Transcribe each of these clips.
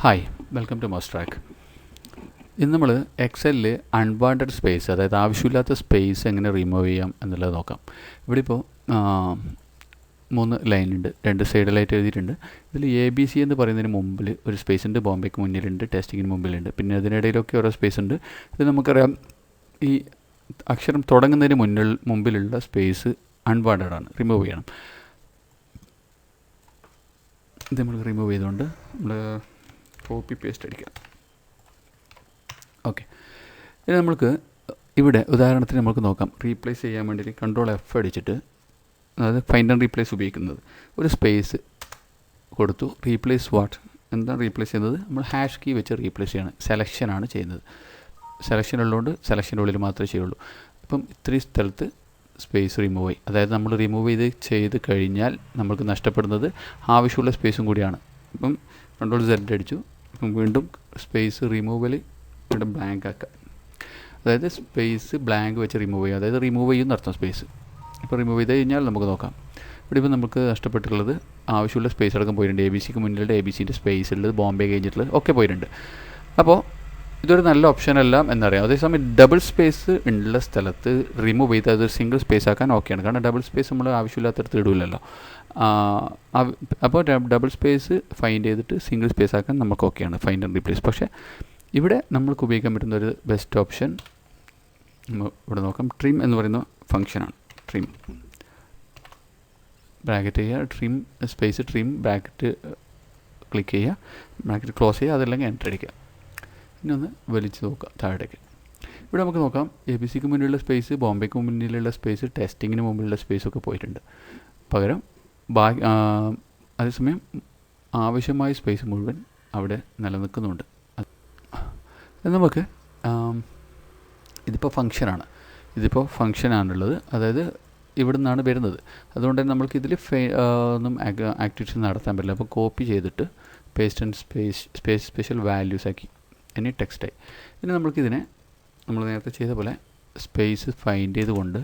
Hi welcome to MouseTrack. ഇന്ന് നമ്മൾ എക്സലിൽ unwanted space, അതായത് ആവശ്യമില്ലാത്ത സ്പേസ് എങ്ങനെ റിമൂവ് ചെയ്യാം എന്നുള്ളത് നോക്കാം. ഇവിടെ ഇപ്പോൾ 3 ലൈൻ ഉണ്ട്, 2 സൈഡിലായിട്ട് എഴുതിയിട്ടുണ്ട്. ഇതിൽ ABC എന്ന് പറയുന്നതിന് മുമ്പിൽ ഒരു സ്പേസ് ഉണ്ട്, ബോംബെക്ക് മുന്നിലുണ്ട്, ടെസ്റ്റിങ്ങിന് മുമ്പിലുണ്ട്, പിന്നെ അതിനിടയിലൊക്കെ ഓരോ സ്പേസ് ഉണ്ട്. ഇത് നമുക്കറിയാം, ഈ അക്ഷരം തുടങ്ങുന്നതിന് മുമ്പിലുള്ള സ്പേസ് അൺവാണ്ടഡ് ആണ്, റിമൂവ് ചെയ്യണം. ഇത് നമ്മൾ റിമൂവ് ചെയ്തുകൊണ്ട് നമ്മൾ കോപ്പി പേസ്റ്റ് അടിക്കാം. ഓക്കെ, ഇനി നമ്മൾക്ക് ഇവിടെ ഉദാഹരണത്തിന് നമുക്ക് നോക്കാം. റീപ്ലേസ് ചെയ്യാൻ വേണ്ടിയിട്ട് Ctrl+F അടിച്ചിട്ട്, അതായത് ഫൈൻഡ് ആൻഡ് റീപ്ലേസ് ഉപയോഗിക്കുന്നത്, ഒരു സ്പേസ് കൊടുത്തു. റീപ്ലേസ് വാട്ട്, എന്താണ് റീപ്ലേസ് ചെയ്യുന്നത്? നമ്മൾ ഹാഷ് കീ വെച്ച് റീപ്ലേസ് ചെയ്യണം. സെലക്ഷനാണ് ചെയ്യുന്നത്. സെലക്ഷൻ ഉള്ളതുകൊണ്ട് സെലക്ഷൻ്റെ ഉള്ളിൽ മാത്രമേ ചെയ്യുള്ളൂ. അപ്പം ഇത്രയും സ്ഥലത്ത് സ്പേസ് റിമൂവ് ആയി. അതായത് നമ്മൾ റിമൂവ് ചെയ്ത് കഴിഞ്ഞാൽ നമുക്ക് നഷ്ടപ്പെടുന്നത് ആവശ്യമുള്ള സ്പേസും കൂടിയാണ്. അപ്പം Ctrl+Z അടിച്ചു. അപ്പം വീണ്ടും സ്പേസ് റിമൂവൽ വീണ്ടും ബ്ലാങ്ക് ആക്കുക. അതായത് സ്പേസ് ബ്ലാങ്ക് വെച്ച് റിമൂവ് ചെയ്യും, അതായത് റിമൂവ് ചെയ്യുന്ന അർത്ഥം സ്പേസ്. ഇപ്പോൾ റിമൂവ് ചെയ്ത് കഴിഞ്ഞാൽ നമുക്ക് നോക്കാം. ഇവിടെ ഇപ്പോൾ നമുക്ക് നഷ്ടപ്പെട്ടിട്ടുള്ളത് ആവശ്യമുള്ള സ്പേസ് അടക്കം പോയിട്ടുണ്ട്. ABCക്ക് മുന്നിലുള്ള ABCൻ്റെ സ്പേസ് ഉള്ളത്, ബോംബെ കഴിഞ്ഞിട്ടുള്ളത് ഒക്കെ പോയിട്ടുണ്ട്. അപ്പോൾ ഇതൊരു നല്ല ഓപ്ഷൻ അല്ല എന്നറിയാം. അതേസമയം ഡബിൾ സ്പേസ് ഉള്ള സ്ഥലത്ത് റിമൂവ് ചെയ്ത് അത് സിംഗിൾ സ്പേസ് ആക്കാൻ ഓക്കെയാണ്. കാരണം ഡബിൾ സ്പേസ് നമ്മൾ ആവശ്യമില്ലാത്തടത്ത് ഇടില്ലല്ലോ. അപ്പോൾ ഡബിൾ സ്പേസ് ഫൈൻഡ് ചെയ്തിട്ട് സിംഗിൾ സ്പേസ് ആക്കാൻ നമുക്ക് ഓക്കെയാണ്, ഫൈൻഡ് ആൻഡ് റീപ്ലേസ്. പക്ഷേ ഇവിടെ നമ്മൾക്ക് ഉപയോഗിക്കാൻ പറ്റുന്ന ഒരു ബെസ്റ്റ് ഓപ്ഷൻ ഇവിടെ നോക്കാം. ട്രിം എന്ന് പറയുന്ന ഫംഗ്ഷനാണ്. ട്രിം ബ്രാക്കറ്റ് ചെയ്യുക, trim space trim bracket click ചെയ്യുക, ബ്രാക്കറ്റ് ക്ലോസ് ചെയ്യുക, അതല്ലെങ്കിൽ എൻ്റർ അടിക്കുക. ഇനി ഒന്ന് വലിച്ച് നോക്കുക താഴേക്ക്. ഇവിടെ നമുക്ക് നോക്കാം, ABCക്ക് മുന്നിലുള്ള സ്പേസ്, ബോംബെക്ക് മുന്നിലുള്ള സ്പേസ്, ടെസ്റ്റിങ്ങിന് മുമ്പിലുള്ള സ്പേസൊക്കെ പോയിട്ടുണ്ട്. പകരം അതേസമയം ആവശ്യമായ സ്പേസ് മുഴുവൻ അവിടെ നിലനിൽക്കുന്നുണ്ട്. നമുക്ക് ഇതിപ്പോൾ ഫംഗ്ഷനാണുള്ളത്, അതായത് ഇവിടെ നിന്നാണ് വരുന്നത്. അതുകൊണ്ട് തന്നെ നമ്മൾക്ക് ഇതിൽ ഒന്നും ആക്ടിവിറ്റീസ് നടത്താൻ പറ്റില്ല. അപ്പോൾ കോപ്പി ചെയ്തിട്ട് പേസ്റ്റ് ആൻഡ് സ്പെഷ്യൽ വാല്യൂസ് ആക്കി, ഇനി ടെക്സ്റ്റായി. ഇനി നമ്മൾക്കിതിനെ നമ്മൾ നേരത്തെ ചെയ്ത പോലെ സ്പേസ് ഫൈൻഡ് ചെയ്തുകൊണ്ട്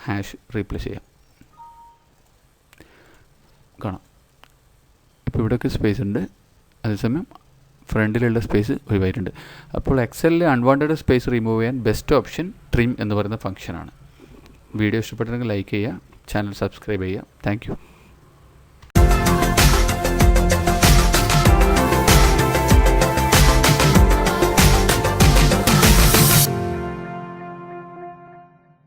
ഹാഷ് റീപ്ലേസ് ചെയ്യാം. കാണാം, ഇപ്പോൾ ഇവിടെയൊക്കെ സ്പേസ് ഉണ്ട്, അതേസമയം ഫ്രണ്ടിലുള്ള സ്പേസ് ഒഴിവായിട്ടുണ്ട്. അപ്പോൾ എക്സലിൽ അൺവാണ്ടഡ് സ്പേസ് റിമൂവ് ചെയ്യാൻ ബെസ്റ്റ് ഓപ്ഷൻ ട്രിം എന്ന് പറയുന്ന ഫംഗ്ഷനാണ്. വീഡിയോ ഇഷ്ടപ്പെട്ടെങ്കിൽ ലൈക്ക് ചെയ്യുക, ചാനൽ സബ്സ്ക്രൈബ് ചെയ്യുക. Thank you.